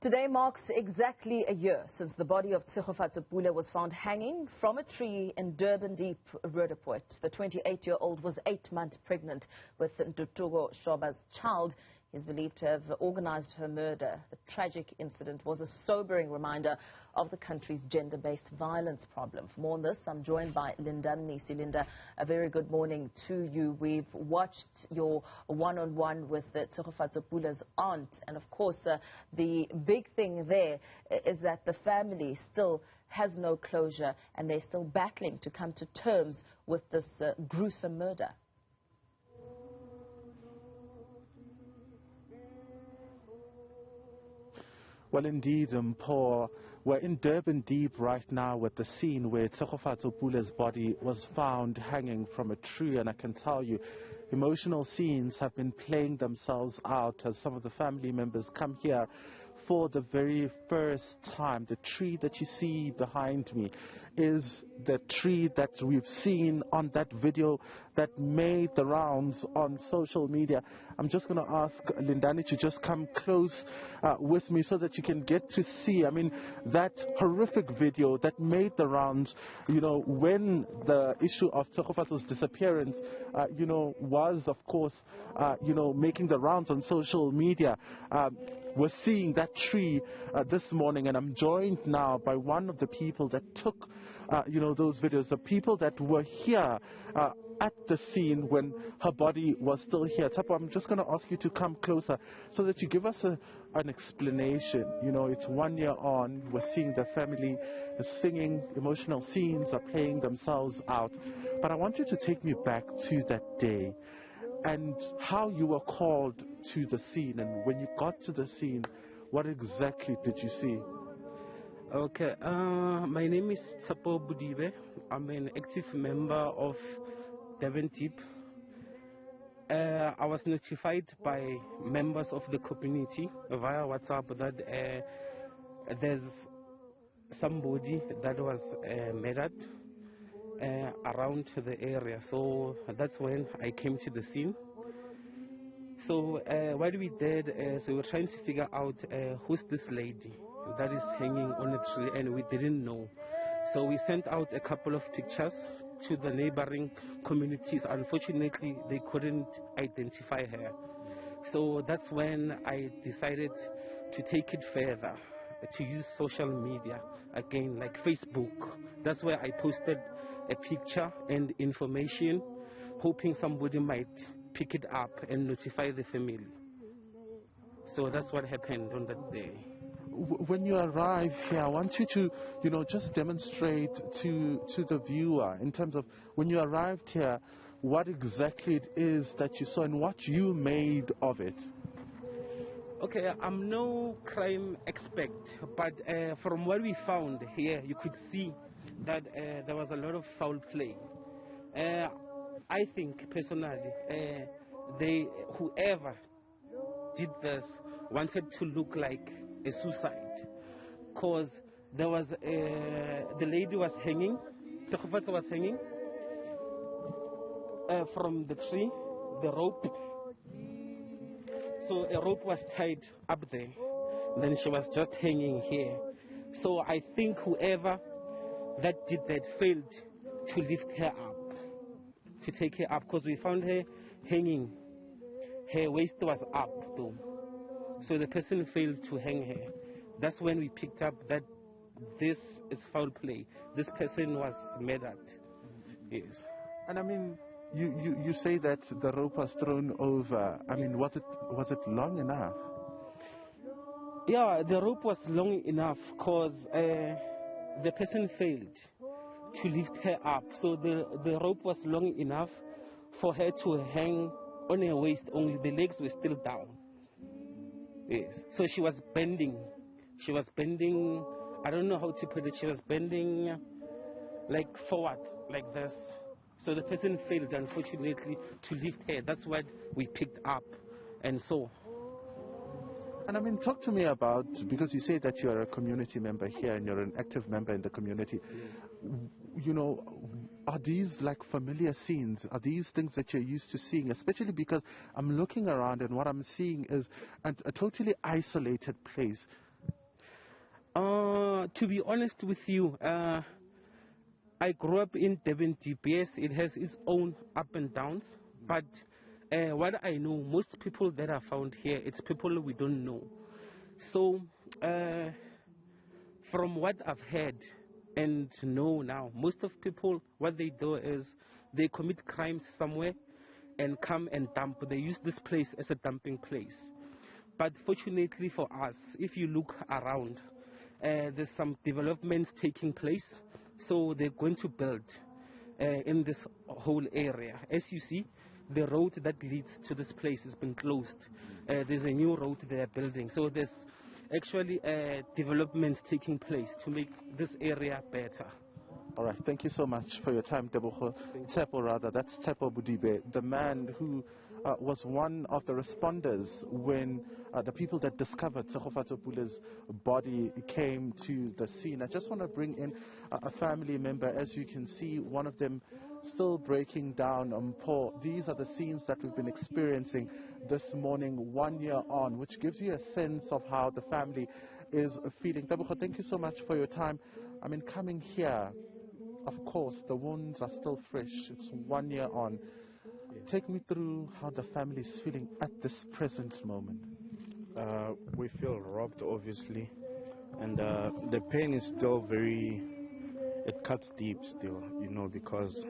Today marks exactly a year since the body of Tshegofatso Pule was found hanging from a tree in Durban Deep, Roodepoort. The 28-year-old was 8 months pregnant with Ntutuko Shoba's child. He is believed to have organized her murder. The tragic incident was a sobering reminder of the country's gender-based violence problem. For more on this, I'm joined by Linda Mnisi. Linda, a very good morning to you. We've watched your one-on-one with Tshegofatso Pule's aunt, and of course, the big thing there is that the family still has no closure, and they're still battling to come to terms with this gruesome murder. Well, indeed, Paul, we're in Durban Deep right now with the scene where Tshegofatso Pule's body was found hanging from a tree, and I can tell you, emotional scenes have been playing themselves out as some of the family members come here for the very first time. The tree that you see behind me is the tree that we've seen on that video that made the rounds on social media. I'm just going to ask Lindani to just come close with me so that you can get to see, that horrific video that made the rounds, when the issue of Tshegofatso's disappearance, was, of course, making the rounds on social media. We're seeing that tree this morning, and I'm joined now by one of the people that took, those videos, the people that were here at the scene when her body was still here. Tapo, I'm just going to ask you to come closer so that you give us an explanation. It's 1 year on, we're seeing the family is singing, emotional scenes are playing themselves out. But I want you to take me back to that day and how you were called to the scene, and when you got to the scene, what exactly did you see? Okay, my name is Tshegofatso. I'm an active member of Durban Deep. I was notified by members of the community via WhatsApp that there's somebody that was murdered around the area. So that's when I came to the scene. So what we did is we were trying to figure out who's this lady that is hanging on a tree, and we didn't know. So we sent out a couple of pictures to the neighboring communities. Unfortunately, they couldn't identify her. So that's when I decided to take it further, to use social media again, like Facebook. That's where I posted a picture and information, hoping somebody might pick it up and notify the family. So that's what happened on that day. When you arrive here, I want you to, just demonstrate to the viewer in terms of when you arrived here, what exactly it is that you saw and what you made of it. Okay, I'm no crime expert, but from what we found here, you could see that there was a lot of foul play. I think personally, whoever did this wanted to look like a suicide, because there was the lady was hanging, Tshegofatso was hanging from the tree, the rope. So a rope was tied up there, then she was just hanging here. So I think whoever that did that failed to lift her up, to take her up, because we found her hanging. Her waist was up though. So the person failed to hang her. That's when we picked up that this is foul play. This person was murdered. Yes. And you say that the rope was thrown over. Was it long enough? Yeah, the rope was long enough because the person failed to lift her up. So the rope was long enough for her to hang on her waist only. The legs were still down. Yes. So she was bending. She was bending, I don't know how to put it, she was bending like forward, like this. So the person failed, unfortunately, to lift her. That's what we picked up and saw. And talk to me about, because you say that you're a community member here and you're an active member in the community. Are these like familiar scenes? Are these things that you're used to seeing? Especially because I'm looking around and what I'm seeing is a totally isolated place. To be honest with you, I grew up in Durban Deep. Yes, it has its own up and downs, but what I know, most people that are found here, it's people we don't know. So, from what I've heard and know now, most of people, what they do is they commit crimes somewhere and come and dump. They use this place as a dumping place. But fortunately for us, if you look around, there's some developments taking place. So they're going to build in this whole area. As you see, the road that leads to this place has been closed. There's a new road they are building. So there's actually developments taking place to make this area better. All right, thank you so much for your time, Tshepo rather. That's Tshepo Budibe, the man who was one of the responders when the people that discovered Tshegofatso Pule's body came to the scene. I just want to bring in a family member. As you can see, one of them still breaking down. Paul, these are the scenes that we've been experiencing this morning, 1 year on, which gives you a sense of how the family is feeling. Tebogo, thank you so much for your time. I mean, coming here, of course, the wounds are still fresh. It's 1 year on. Take me through how the family is feeling at this present moment. We feel robbed, obviously, and the pain is still it cuts deep still, you know, because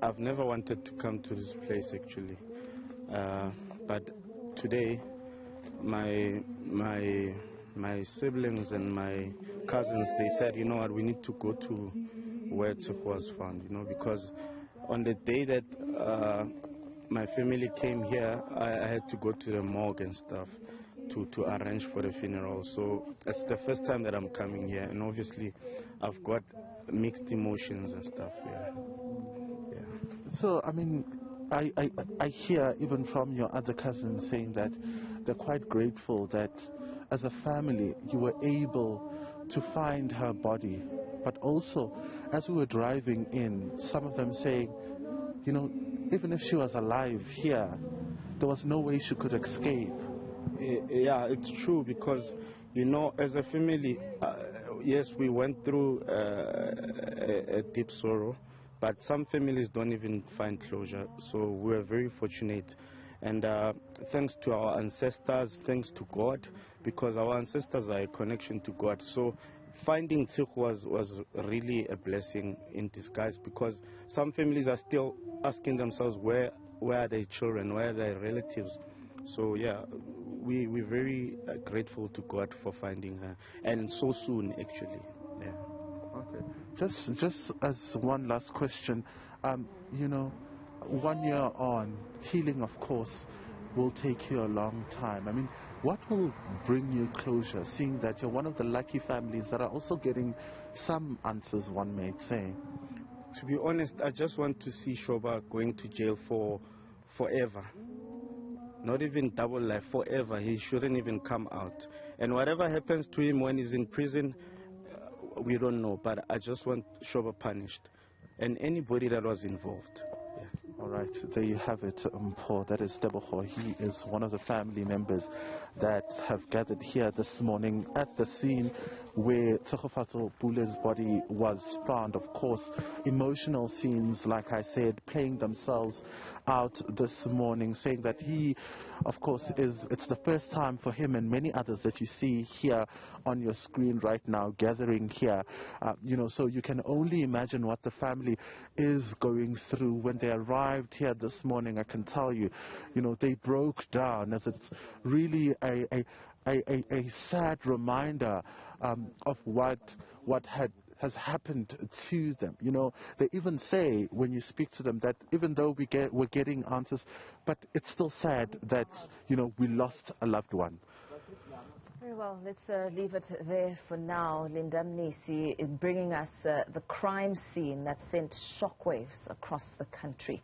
I've never wanted to come to this place actually, but today my siblings and my cousins, they said, you know what, we need to go to where Tshegofatso was found, you know, because on the day that my family came here, I had to go to the morgue and stuff to arrange for the funeral. So it's the first time that I'm coming here, and obviously I've got mixed emotions and stuff. Yeah. So, I mean, I hear even from your other cousins saying that they're quite grateful that as a family you were able to find her body. But also, as we were driving in, some of them saying, you know, even if she was alive here, there was no way she could escape. Yeah, it's true, because, you know, as a family, yes, we went through a deep sorrow, but some families don't even find closure. So we're very fortunate. And thanks to our ancestors, thanks to God, because our ancestors are a connection to God. So finding Tshegofatso was really a blessing in disguise, because some families are still asking themselves, where are their children, where are their relatives? So yeah, we're very grateful to God for finding her, and so soon actually. Yeah. Okay. Just as one last question, you know, 1 year on, healing, of course, will take you a long time. I mean, what will bring you closure, seeing that you're one of the lucky families that are also getting some answers, one may say? To be honest, I just want to see Shoba going to jail for forever. Not even double life, forever. He shouldn't even come out. And whatever happens to him when he's in prison, we don't know. But I just want Shoba punished, and anybody that was involved. Yeah. All right, there you have it, Paul. That is Tebogo. He is one of the family members that have gathered here this morning at the scene where Tshegofatso Pule's body was found. Of course, emotional scenes, like I said, playing themselves out this morning, saying that he, of course, it's the first time for him and many others that you see here on your screen right now, gathering here. You know, so you can only imagine what the family is going through when they arrived here this morning. I can tell you, you know, they broke down, as it's really a sad reminder of what has happened to them. You know, they even say when you speak to them that even though we're getting answers, but it's still sad that, you know, we lost a loved one. Very well, let's leave it there for now. Linda Mnisi bringing us the crime scene that sent shockwaves across the country.